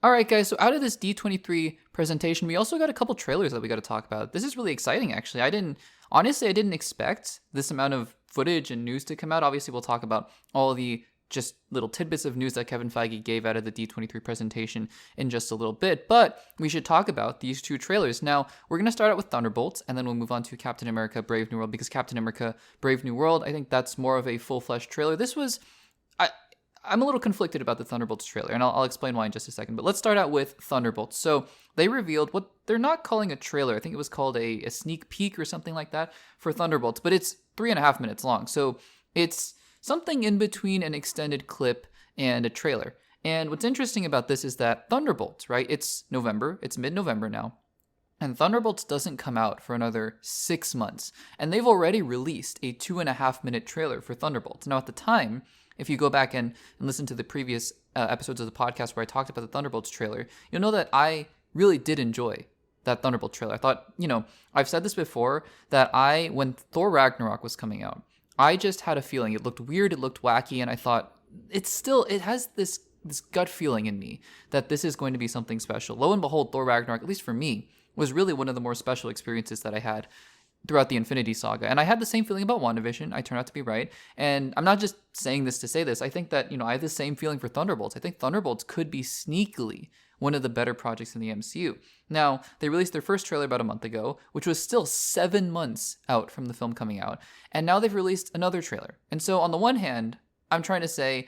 All right, guys. So out of this D23 presentation, we also got a couple trailers that we got to talk about. This is really exciting, actually. I didn't expect this amount of footage and news to come out. Obviously, we'll talk about all the just little tidbits of news that Kevin Feige gave out of the D23 presentation in just a little bit. But we should talk about these two trailers. Now, we're going to start out with Thunderbolts, and then we'll move on to Captain America Brave New World, because Captain America Brave New World, I think that's more of a full-fledged trailer. This was... I'm a little conflicted about the Thunderbolts trailer, and I'll explain why in just a second. But let's start out with Thunderbolts. So they revealed what they're not calling a trailer. I think it was called a sneak peek or something like that for Thunderbolts, but it's 3.5 minutes long. So it's something in between an extended clip and a trailer. And what's interesting about this is that Thunderbolts, right? It's November. It's mid-November now. And Thunderbolts doesn't come out for another 6 months. And they've already released a 2.5 minute trailer for Thunderbolts. Now, at the time, if you go back and listen to the previous episodes of the podcast where I talked about the Thunderbolts trailer, you'll know that I really did enjoy that Thunderbolt trailer. I thought, I've said this before, that when Thor Ragnarok was coming out, I just had a feeling. It looked weird, it looked wacky, and I thought, it has this gut feeling in me that this is going to be something special. Lo and behold, Thor Ragnarok, at least for me, was really one of the more special experiences that I had throughout the Infinity Saga. And I had the same feeling about WandaVision. I turned out to be right. And I'm not just saying this to say this. I think that, I have the same feeling for Thunderbolts. I think Thunderbolts could be sneakily one of the better projects in the MCU. Now, they released their first trailer about a month ago, which was still 7 months out from the film coming out. And now they've released another trailer. And so on the one hand, I'm trying to say,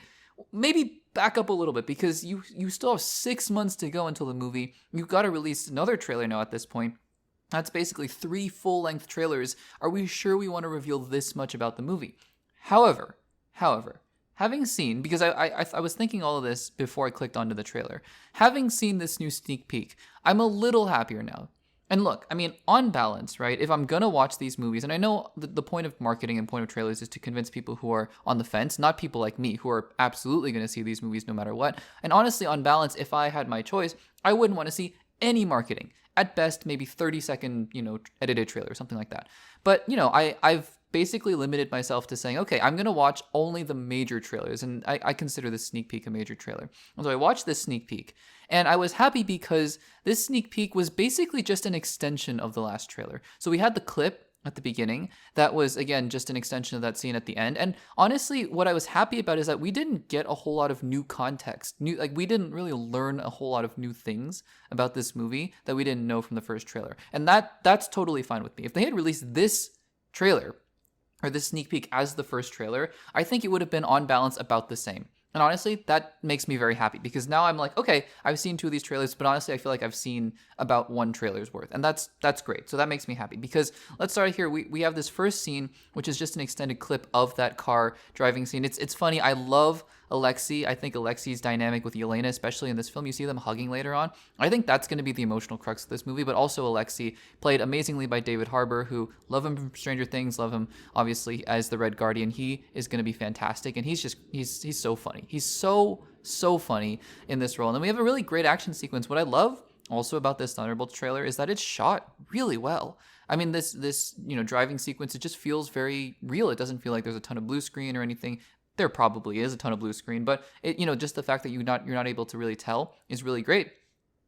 maybe back up a little bit, because you still have 6 months to go until the movie. You've got to release another trailer now at this point. That's basically 3 full-length trailers. Are we sure we want to reveal this much about the movie? However, having seen, because I was thinking all of this before I clicked onto the trailer, having seen this new sneak peek, I'm a little happier now. And look, I mean, on balance, right, if I'm going to watch these movies, and I know the point of marketing and point of trailers is to convince people who are on the fence, not people like me who are absolutely going to see these movies no matter what. And honestly, on balance, if I had my choice, I wouldn't want to see any marketing. At best, maybe 30-second, edited trailer or something like that. But, I've basically limited myself to saying, okay, I'm going to watch only the major trailers. And I consider this sneak peek a major trailer. And so I watched this sneak peek. And I was happy because this sneak peek was basically just an extension of the last trailer. So we had the clip at the beginning. That was, again, just an extension of that scene at the end. And honestly, what I was happy about is that we didn't get a whole lot of new context. We didn't really learn a whole lot of new things about this movie that we didn't know from the first trailer. And that's totally fine with me. If they had released this trailer, or this sneak peek as the first trailer, I think it would have been on balance about the same. And honestly, that makes me very happy, because now I'm like, okay, I've seen 2 of these trailers, but honestly, I feel like I've seen about 1 trailer's worth. And that's great. So that makes me happy, because let's start here. We have this first scene, which is just an extended clip of that car driving scene. It's funny. I love Alexei. I think Alexei's dynamic with Yelena, especially in this film, you see them hugging later on. I think that's going to be the emotional crux of this movie, but also Alexei, played amazingly by David Harbour, who love him from Stranger Things, love him obviously as the Red Guardian. He is going to be fantastic, and he's so funny. He's so funny in this role. And then we have a really great action sequence. What I love also about this Thunderbolts trailer is that it's shot really well. I mean, this driving sequence, it just feels very real. It doesn't feel like there's a ton of blue screen or anything. There probably is a ton of blue screen, but it, just the fact that you're not able to really tell is really great.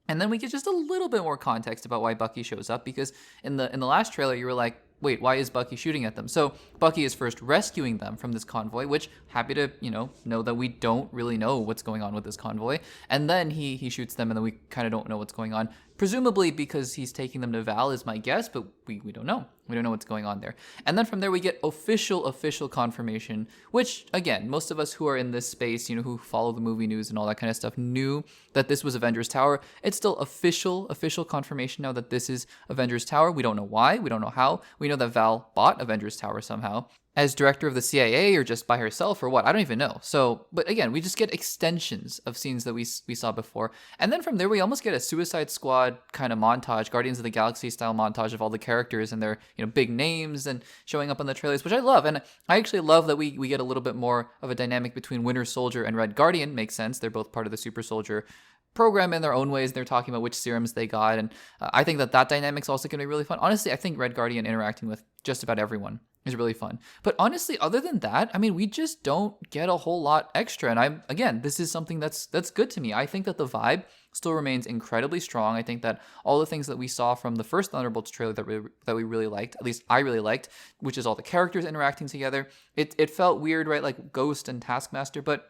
And then we get just a little bit more context about why Bucky shows up, because in the last trailer you were like, wait, why is Bucky shooting at them? So Bucky is first rescuing them from this convoy, which happy to, know that we don't really know what's going on with this convoy. And then he shoots them, and then we kind of don't know what's going on. Presumably because he's taking them to Val is my guess, but we don't know. We don't know what's going on there. And then from there we get official confirmation, which, again, most of us who are in this space, who follow the movie news and all that kind of stuff, knew that this was Avengers Tower. It's still official confirmation now that this is Avengers Tower. We don't know why. We don't know how. We know that Val bought Avengers Tower somehow. As director of the CIA, or just by herself, or what? I don't even know. So, but again, we just get extensions of scenes that we saw before. And then from there, we almost get a Suicide Squad kind of montage, Guardians of the Galaxy style montage of all the characters and their, big names and showing up on the trailers, which I love. And I actually love that we get a little bit more of a dynamic between Winter Soldier and Red Guardian. Makes sense. They're both part of the Super Soldier program in their own ways. They're talking about which serums they got. And I think that dynamic's also going to be really fun. Honestly, I think Red Guardian interacting with just about everyone is really fun. But honestly, other than that, I mean, we just don't get a whole lot extra. And again, this is something that's good to me. I think that the vibe still remains incredibly strong. I think that all the things that we saw from the first Thunderbolts trailer that we really liked, at least I really liked, which is all the characters interacting together. It felt weird, right? Like Ghost and Taskmaster, but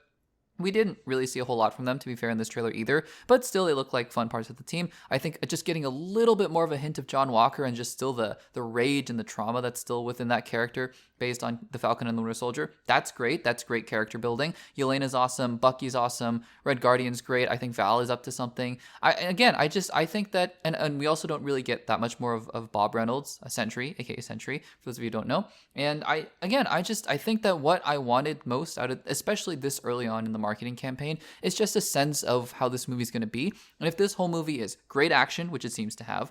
we didn't really see a whole lot from them, to be fair, in this trailer either, but still they look like fun parts of the team. I think just getting a little bit more of a hint of John Walker and just still the rage and the trauma that's still within that character based on the Falcon and the Winter Soldier, that's great. That's great character building. Yelena's awesome. Bucky's awesome. Red Guardian's great. I think Val is up to something. I think that, and we also don't really get that much more of Bob Reynolds, a Sentry, aka Sentry, for those of you who don't know. And I think that what I wanted most out of, especially this early on in the marketing campaign, is just a sense of how this movie's going to be. And if this whole movie is great action, which it seems to have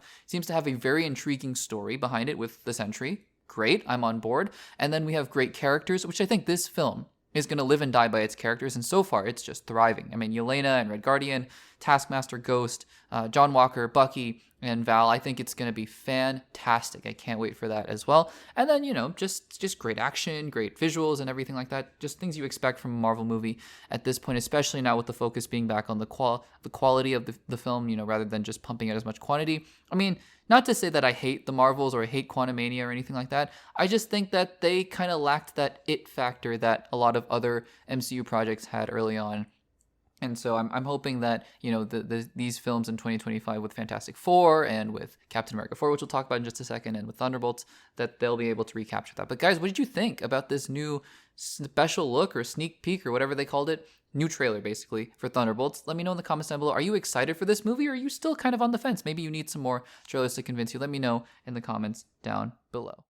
a very intriguing story behind it with the Sentry, great, I'm on board. And then we have great characters, which I think this film is going to live and die by its characters, and so far it's just thriving. I mean, Yelena and Red Guardian, Taskmaster, Ghost, John Walker, Bucky, and Val, I think it's going to be fantastic. I can't wait for that as well. And then, just great action, great visuals and everything like that. Just things you expect from a Marvel movie at this point, especially now with the focus being back on the quality of the film, rather than just pumping out as much quantity. I mean, not to say that I hate the Marvels or I hate Quantumania or anything like that. I just think that they kind of lacked that it factor that a lot of other MCU projects had early on. And so I'm hoping that, these films in 2025 with Fantastic Four and with Captain America 4, which we'll talk about in just a second, and with Thunderbolts, that they'll be able to recapture that. But guys, what did you think about this new special look or sneak peek or whatever they called it? New trailer, basically, for Thunderbolts. Let me know in the comments down below. Are you excited for this movie, or are you still kind of on the fence? Maybe you need some more trailers to convince you. Let me know in the comments down below.